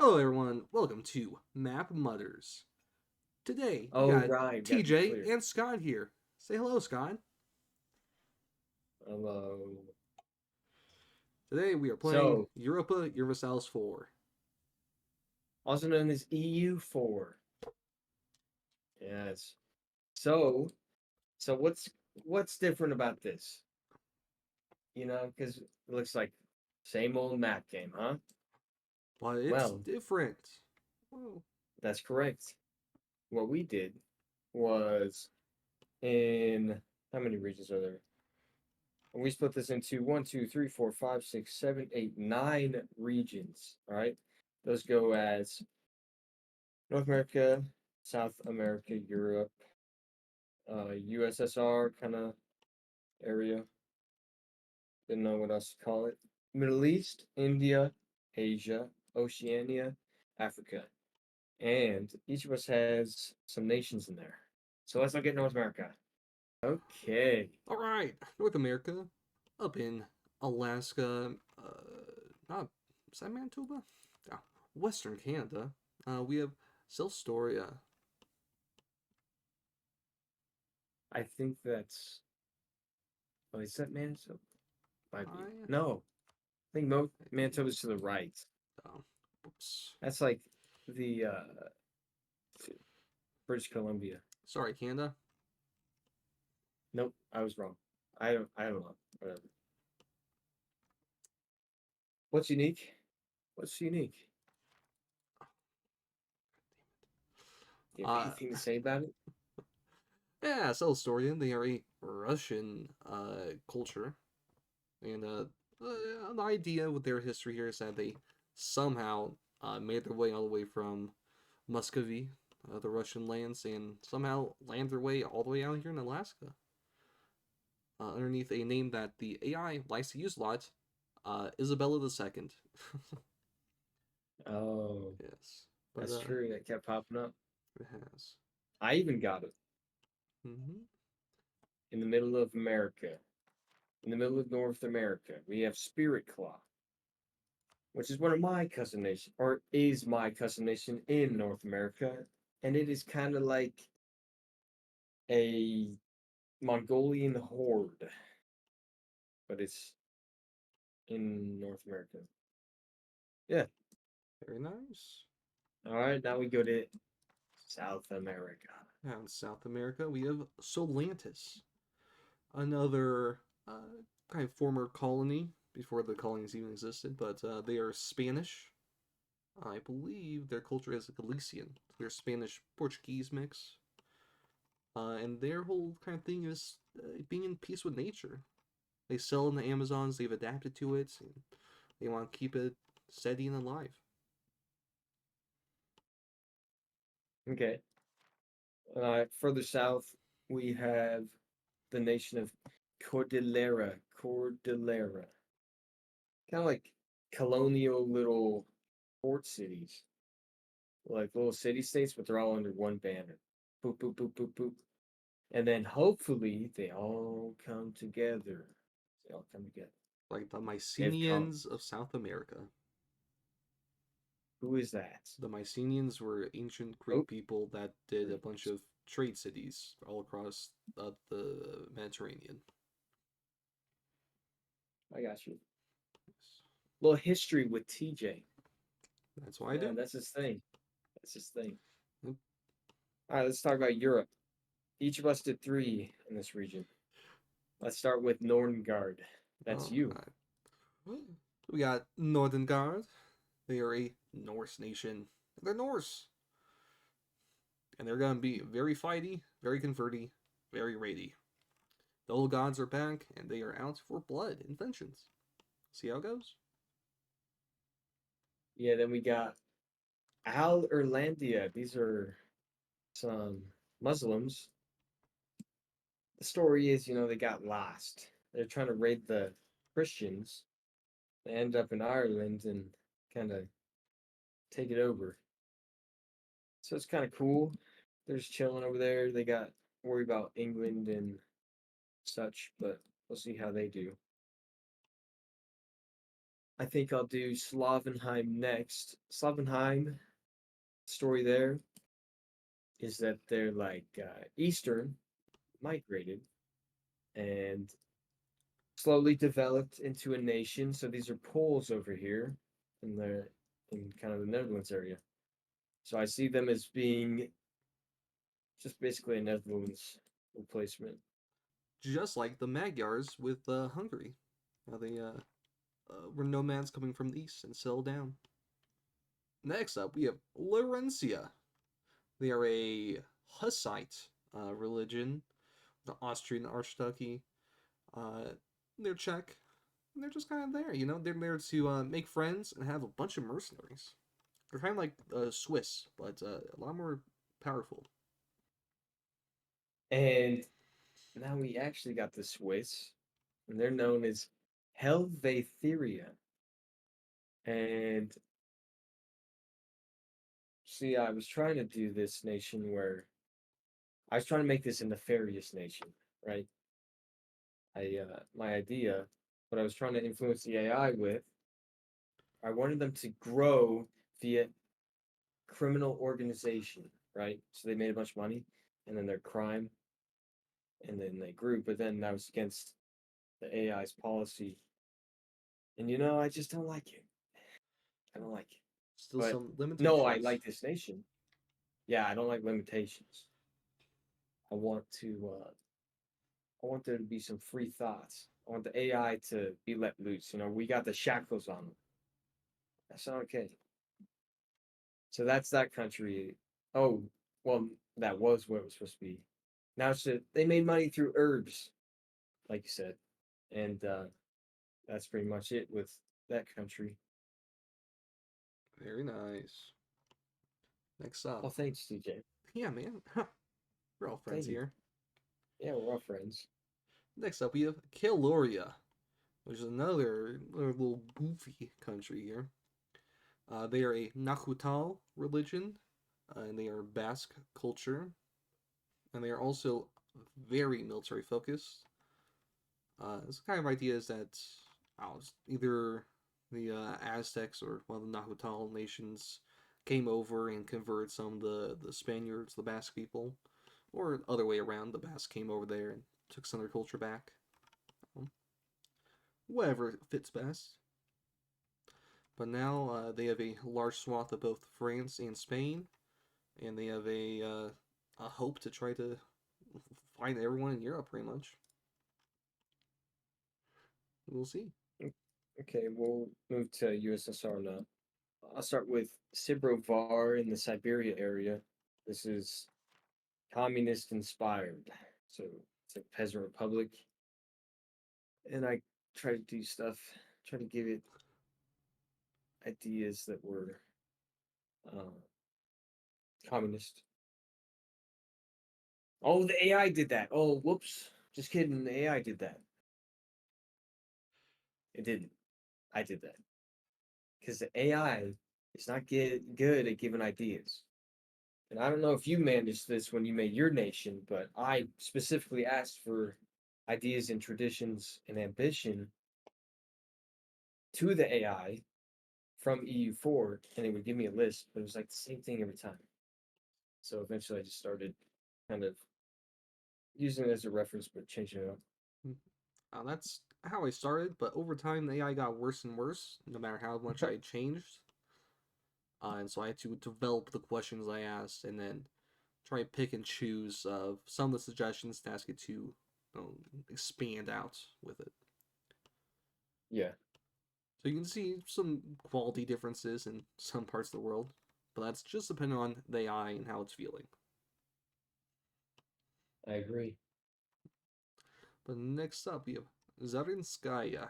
Hello, everyone. Welcome to Map Mutters. Today we Oh, got right. Gotta be TJ clear. and Scott here. Say hello, Scott. Hello. Today we are playing So, Europa Universalis IV. also known as EU4. Yes. So, so what's different about this? Because it looks like same old map game, huh? But it's Well, different. Whoa. that's correct. What we did was in how many regions are there? We split this into one, two, three, four, five, six, seven, eight, nine regions. All right. Those go as North America, South America, Europe, USSR kind of area. Didn't know what else to call it. Middle East, India, Asia, Oceania, Africa. And each of us has some nations in there. So let's look at North America. Okay. All right, North America, up in Alaska. Not is that Manitoba? Yeah, Western Canada. We have Selstoria. I think that's. Oh, is that Manitoba? Might be. I No. I think maybe. Manitoba's to the right. Oh, whoops. That's like the British Columbia. Sorry, Canada. Nope, I was wrong. I don't know. Whatever. What's unique? What's unique? Do you have Uh, anything to say about it? Yeah, Celestorian, they are a Russian culture. And the idea with their history here is that they somehow made their way all the way from Muscovy, the Russian lands, and somehow land their way all the way out here in Alaska. Underneath a name that the AI likes to use a lot, Isabella II. Oh, Yes, but that's true. That kept popping up. it has. I even got it Hmm. in the middle of America. In the middle of North America, we have Spirit Claw, which is one of my cousin nations, or is my cousin nation in North America, and it is kind of like a Mongolian horde, but it's in North America. Yeah. Very nice. All right, now we go to South America. Now in South America, we have Solantis, another kind of former colony before the colonies even existed, but they are Spanish. I believe their culture is Galician. They're Spanish Portuguese mix. And their whole kind of thing is being in peace with nature. They sell in the Amazons, they've adapted to it, and they want to keep it steady and alive. Okay. Further south, we have the nation of Cordillera. Cordillera. Kind of like colonial little port cities, like little city states, but they're all under one banner. Boop, boop, boop, boop, boop. And then hopefully they all come together. They all come together. Like the They've come. Mycenaeans of South America. Who is that? The Mycenaeans were ancient Oh, Greek people that did a bunch of trade cities all across the Mediterranean. I got you. Little history with TJ. That's what I Yeah, do. that's his thing. That's his thing. Yep. All right, let's talk about Europe. Each of us did three in this region. Let's start with Norngard. That's All you. right. We got Northern Guard. They are a Norse nation. They're Norse. And they're going to be very fighty, very converty, very raidy. The old gods are back, and they are out for blood and vengeance. See how it goes? Yeah, then we got Al Erlandia. These are some Muslims. The story is, they got lost. They're trying to raid the Christians. They end up in Ireland and kind of take it over. So it's kind of cool. They're just chilling over there. They got worry about England and such, but we'll see how they do. I think I'll do Slavenheim next. Slavenheim story there is that they're like Eastern migrated and slowly developed into a nation. So these are Poles over here, and they're in kind of the Netherlands area. So I see them as being just basically a Netherlands replacement. Just like the Magyars with Hungary. They were nomads coming from the east and settled down. Next up, we have Laurentia. They are a Hussite religion, the Austrian Archduchy. Uh, they're Czech. They're just kind of there, you know. They're there to make friends and have a bunch of mercenaries. They're kind of like Swiss, but a lot more powerful. And now we actually got the Swiss, and they're known as Helvetheria. And see, I was trying to do this nation where I was trying to make this a nefarious nation, right? My idea, what I was trying to influence the AI with, I wanted them to grow via criminal organization, right? So they made a bunch of money, and then their crime, and then they grew. But then that was against the AI's policy, and I just don't like it. I don't like it. Still But some no, I limitations. like this nation. Yeah, I don't like limitations. I want to. I want there to be some free thoughts. I want the AI to be let loose. We got the shackles on them. That's not okay. So that's that country. Oh, well, that was what it was supposed to be. Now they made money through herbs, like you said, and that's pretty much it with that country. Very nice. Next up. Oh, thanks, TJ. Yeah, man. We're all friends Thank you. here. Yeah, we're all friends. Next up, we have Kaloria, which is another little goofy country here. They are a Nahutal religion, and they are Basque culture, and they are also very military focused. This kind of idea is that either the Aztecs or one of the Nahutal nations came over and converted some of the Spaniards, the Basque people, or other way around, the Basque came over there and took some of their culture back. Um, Whatever fits best. But now they have a large swath of both France and Spain, and they have a hope to try to find everyone in Europe, pretty much. We'll see. Okay, we'll move to USSR now. I'll start with Sibrovar in the Siberia area. This is communist inspired. So it's a peasant republic. And I try to do stuff, try to give it ideas that were uh, communist. Oh, the AI did that. Oh, whoops. Just kidding. The AI did that. It didn't. I did that. Because the AI is not good at giving ideas. And I don't know if you managed this when you made your nation, but I specifically asked for ideas and traditions and ambition to the AI from EU4, and it would give me a list, but it was like the same thing every time. So eventually I just started kind of using it as a reference, but changing it up. That's how I started, but over time the AI got worse and worse, no matter how much I changed. And so I had to develop the questions I asked, and then try and pick and choose some of the suggestions to ask it to expand out with it. Yeah, So you can see some quality differences in some parts of the world, but that's just depending on the AI and how it's feeling. I agree. But next up, we have Zarinskaya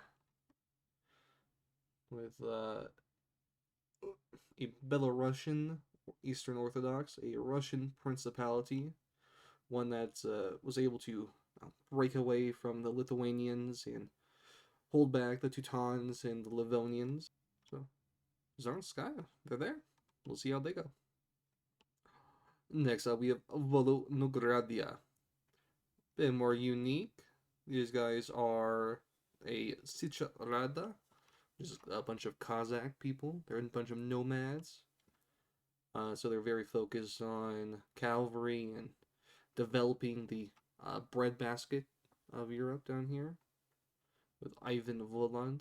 with a Belarusian Eastern Orthodox, a Russian principality, one that was able to break away from the Lithuanians and hold back the Teutons and the Livonians. So Zarinskaya, they're there. We'll see how they go. Next up, we have Volodnogradia. Bit more unique. These guys are a Sicharada, Just a bunch of Kazakh people. They're a bunch of nomads. So they're very focused on cavalry and developing the breadbasket of Europe down here with Ivan Voland.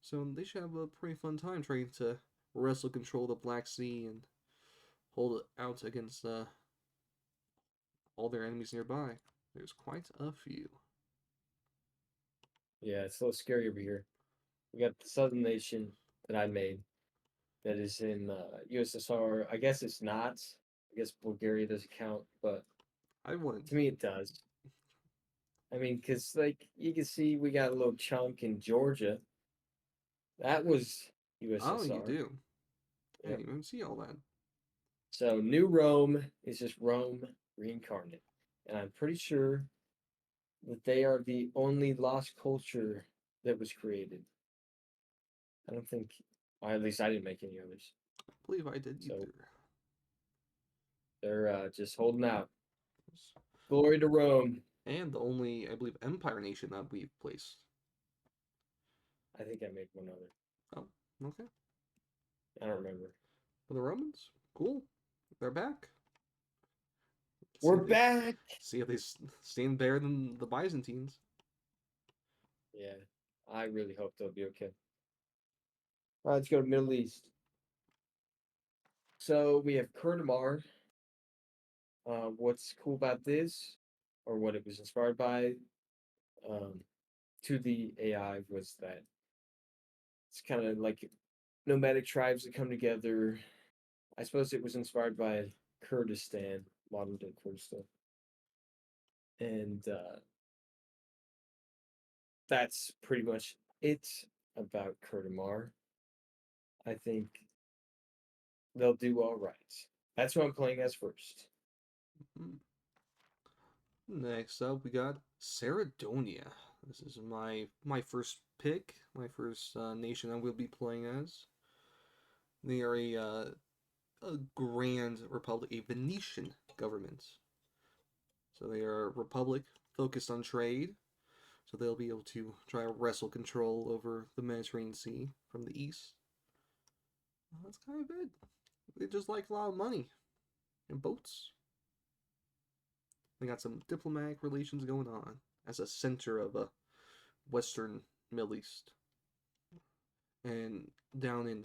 So they should have a pretty fun time trying to wrestle control the Black Sea and hold it out against all their enemies nearby. There's quite a few. Yeah, it's a little scary over here. We got the southern nation that I made that is in USSR. I guess it's not. I guess Bulgaria doesn't count, but I wouldn't. to me it does. I mean, because like you can see, we got a little chunk in Georgia. That was Oh, you USSR. do. I Yep. didn't even see all that. So New Rome is just Rome reincarnate, and I'm pretty sure that they are the only lost culture that was created. I don't think, or at least I didn't make any others. I believe I did So either. they're just holding out. Glory to Rome. And the only, I believe, empire nation that we've placed. I think I made one other. Oh, okay. I don't remember. For the Romans, cool. They're back. We're back. See if they stand better than the Byzantines. Yeah, I really hope they'll be okay. All right, let's go to Middle East. So we have Kurtamar. What's cool about this, or what it was inspired by, um, to the AI was that it's kind of like nomadic tribes that come together. I suppose it was inspired by Kurdistan, modern day Kurdistan, and that's pretty much it about Kurtamar. I think they'll do all right. That's who I'm playing as first. Hmm. Next up, we got Saradonia. This is my first pick, my first nation I will be playing as. They are a grand republic, a Venetian government. So they are a republic focused on trade. So they'll be able to try to wrestle control over the Mediterranean Sea from the east. That's kind of it. They just like a lot of money and boats. They got some diplomatic relations going on as a center of a Western Middle East. And down in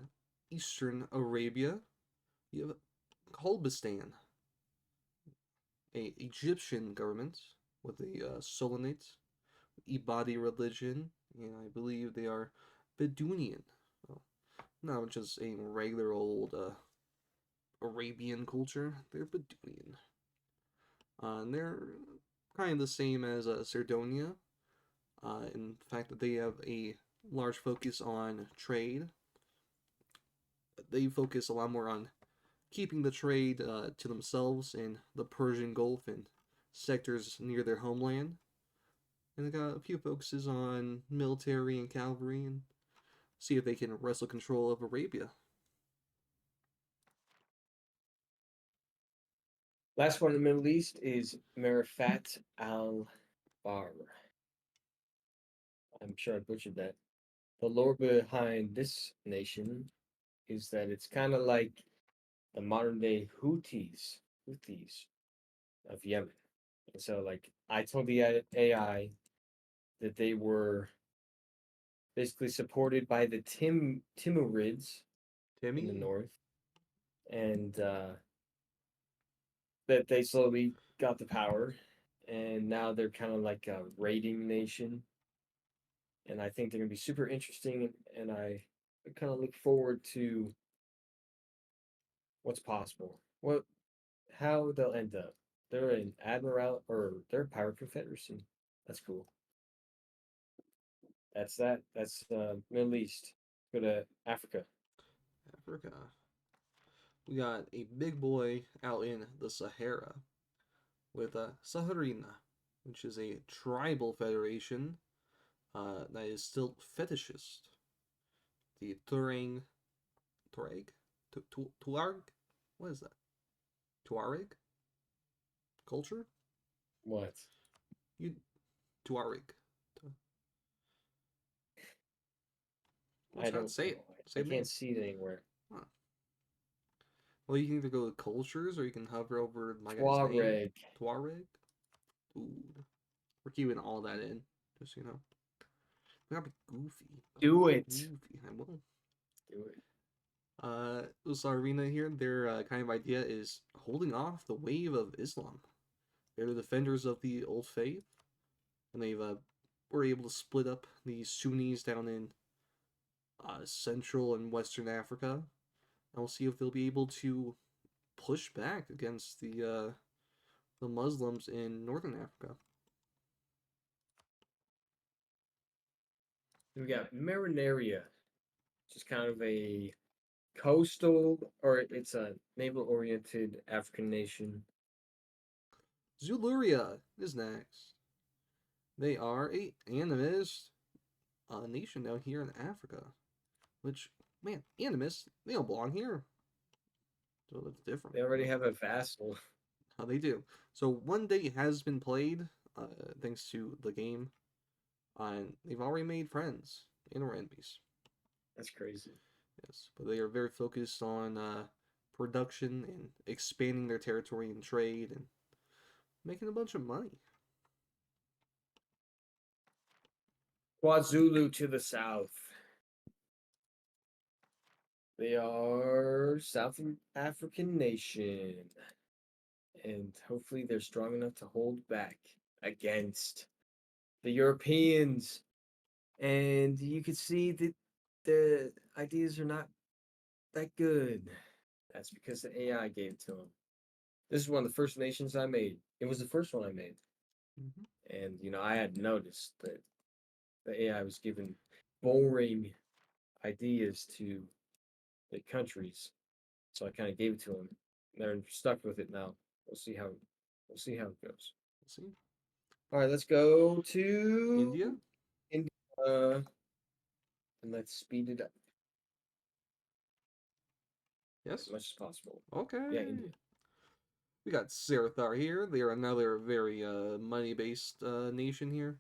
Eastern Arabia, you have Kolbistan, a Egyptian government with the Solonate, Ibadi religion, and I believe they are Bedouinian. Well, not just a regular old Arabian culture, they're Bedouin. And they're kind of the same as Sardonia, in the fact that they have a large focus on trade. They focus a lot more on keeping the trade to themselves in the Persian Gulf and sectors near their homeland. And they got a few focuses on military and cavalry and see if they can wrestle control of Arabia. Last one in the Middle East is Marifat al Bar. I'm sure I butchered that. The lore behind this nation is that it's kind of like the modern day Houthis of Yemen. And so, like, I told the AI that they were basically supported by the Timurids in the Timmy? north, and that they slowly got the power, and now they're kind of like a raiding nation. And I think they're gonna be super interesting, and I kind of look forward to what's possible. How they'll end up. They're an admiral, or they're a pirate confederacy. That's cool. That's that. That's Middle East. Go to Africa. Africa. We got a big boy out in the Sahara with Saharina, which is a tribal federation that is still fetishist. The Tuareg? What is that? Tuareg culture? What? You Tuareg. Well, I Scott, don't say it. know. Say I the can't name. see it anywhere. Huh. Well, you can either go to cultures or you can hover over my guy's name. Tuareg. Tuareg. Ooh. We're keeping all that in, just so you know. We gotta be goofy. Do it. Goofy. I will. Do it. Usarvina here, their kind of idea is holding off the wave of Islam. They're the defenders of the old faith, and they've were able to split up the Sunnis down in Central and Western Africa. And we'll see if they'll be able to push back against the Muslims in Northern Africa. We got Marinaria, which is kind of a coastal, or it's a naval-oriented African nation. Zuluria is next. They are a animist nation down here in Africa, which, man, animists, they don't belong here. So that's different. They already have a vassal. How they do. So one day has been played, thanks to the game, and they've already made friends and or enemies. That's crazy. Yes, but they are very focused on production and expanding their territory and trade and making a bunch of money. KwaZulu to the south. They are South African nation. And hopefully they're strong enough to hold back against the Europeans. And you can see that the ideas are not that good. That's because the AI gave it to them. This is one of the first nations I made. It was the first one I made. Mm-hmm. And, I had noticed that the AI was given boring ideas to the countries. So I kind of gave it to them. They're stuck with it now. We'll see how it goes. We'll see. All right, let's go to India? India, and let's speed it up as Yes? much as possible. Okay. Yeah, India. We got Sarathar here. They are another very money-based nation here.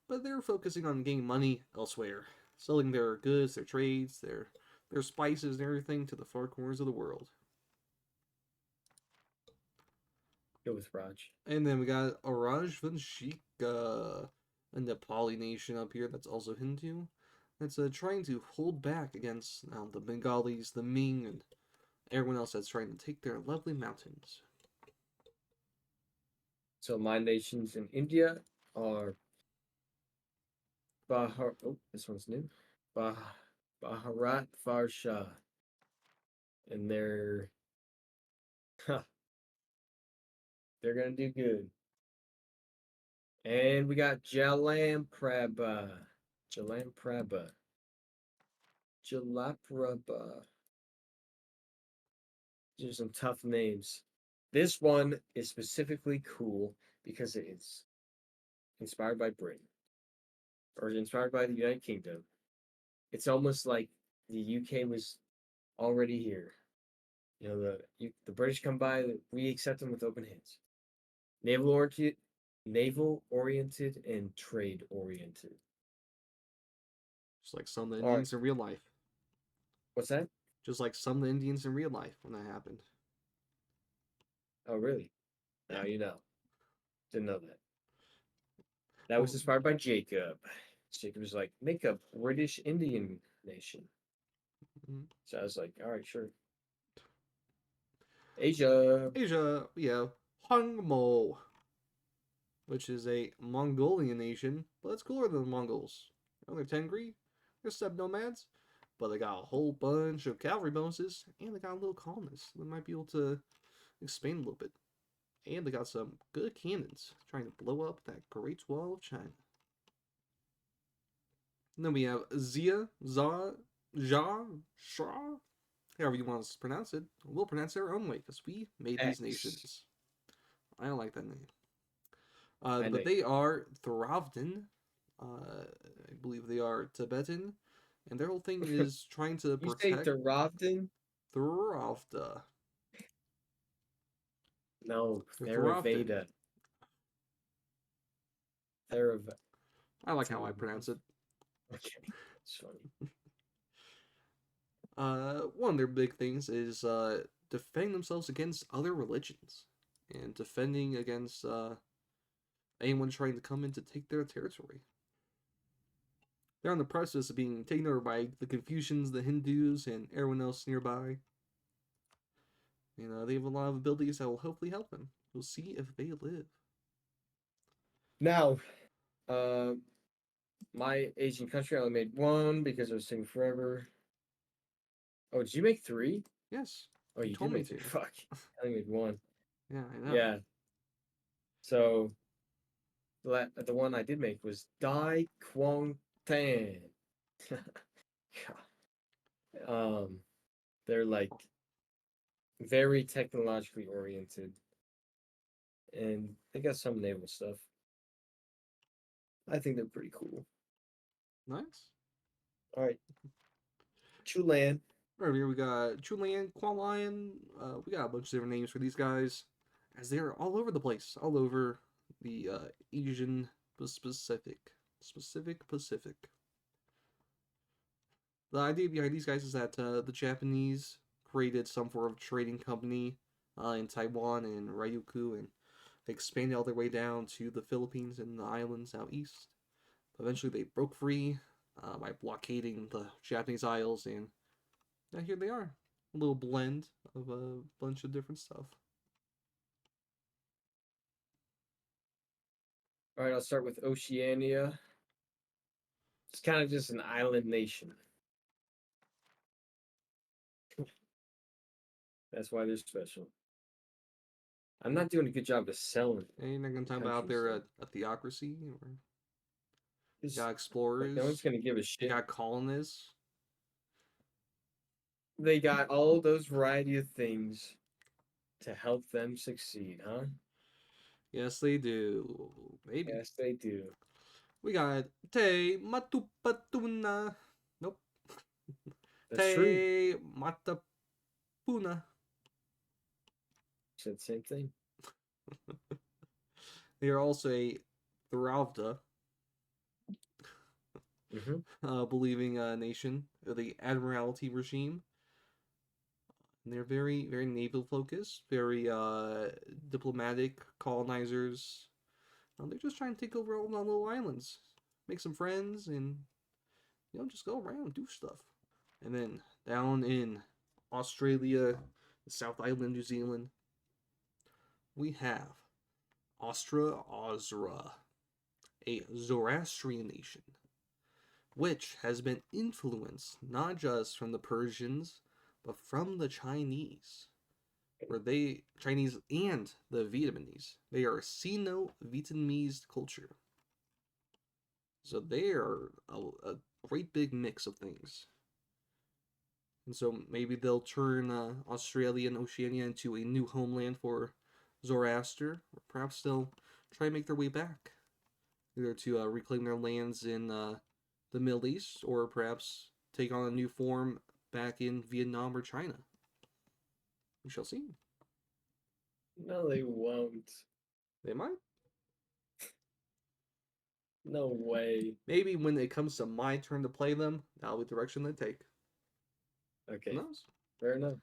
But they're focusing on getting money elsewhere. Selling their goods, their trades, their spices and everything to the far corners of the world. Go with Raj. And then we got Arajvanshika, a Nepali nation up here that's also Hindu. That's trying to hold back against the Bengalis, the Ming, and everyone else that's trying to take their lovely mountains. So my nations in India are Bahar. Oh, this one's new. Bharat Varsha, and huh, they're gonna do good. And we got Jalamprabha. Jalamprabha. Jalaprabha. These are some tough names. This one is specifically cool because it is inspired by Britain or inspired by the United Kingdom. It's almost like the UK was already here. The British come by, we accept them with open hands. Naval oriented, and trade oriented. Just like some of the All right, Indians in real life. what's that? Just like some of the Indians in real life when that happened. Oh, really? Yeah. Now you know. Didn't know that. That was Well, inspired by Jacob. Jacob was like, make a British Indian nation. mhm. So I was like, all right, sure. Asia. Asia, we have Hongmo, which is a Mongolian nation, but it's cooler than the Mongols. They're Tengri, they're steppe nomads, but they got a whole bunch of cavalry bonuses, and they got a little colonists that might be able to expand a little bit. And they got some good cannons trying to blow up that Great Wall of China. And then we have Zia, Za, Ja, Shah, however you want to pronounce it. We'll pronounce it our own way because we made these X. nations. I don't like that name. I know. But they are Tharavdan. I believe they are Tibetan. And their whole thing is trying to You say protect Theravdan? Tharavda. No, Or Tharavdan. Theravada. Therav. I like how I pronounce it. Okay, it's funny. One of their big things is defending themselves against other religions and defending against anyone trying to come in to take their territory. They're on the precipice of being taken over by the Confucians, the Hindus, and everyone else nearby. They have a lot of abilities that will hopefully help them. We'll see if they live. Now, uh, my Asian country, I only made one because I was taking forever. Oh, did you make three? Yes, Oh, you you did told me make three. to. Fuck. I only made one. Yeah, I know. Yeah. So the one I did make was Dai Quang Tan. um, they're like very technologically oriented, and they got some naval stuff. I think they're pretty cool. Nice. All right, Chulan. Right here we got Chulian, Qualian. We got a bunch of different names for these guys, as they are all over the place, all over the Asian Pacific. Pacific. The idea behind these guys is that the Japanese created some form of trading company in Taiwan and Ryukyu and expanded all their way down to the Philippines and the islands out east. Eventually, they broke free by blockading the Japanese isles, and now here they are. A little blend of a bunch of different stuff. All right, I'll start with Oceania. It's kind of just an island nation. That's why they're special. I'm not doing a good job of selling And you're not going to talk about countries, their though. a theocracy, or you It's got like no one's explorers, gonna give a you shit. got colonists. They got all those variety of things to help them succeed, huh? Yes, they do. Maybe. Yes, they do. We got Te Matupatuna. Nope. That's true. Te Matapuna. Said the same thing. They are also a Thralvda, Mm-hmm. believing nation, the Admiralty regime. And they're very, very naval focused, very diplomatic colonizers. They're just trying to take over all the little islands, make some friends, and just go around, do stuff. And then down in Australia, the South Island, New Zealand, we have Austra Ozra, a Zoroastrian nation, which has been influenced not just from the Persians, but from the Chinese, where Chinese and the Vietnamese, they are Sino-Vietnamese culture. So they are a great big mix of things. And so maybe they'll turn Australia and Oceania into a new homeland for Zoroaster, or perhaps they'll try and make their way back, either to reclaim their lands in the Middle East, or perhaps take on a new form back in Vietnam or China. We shall see. No, they won't. They might. No way. Maybe when it comes to my turn to play them, that'll be the direction they take. Who Okay, knows? fair enough.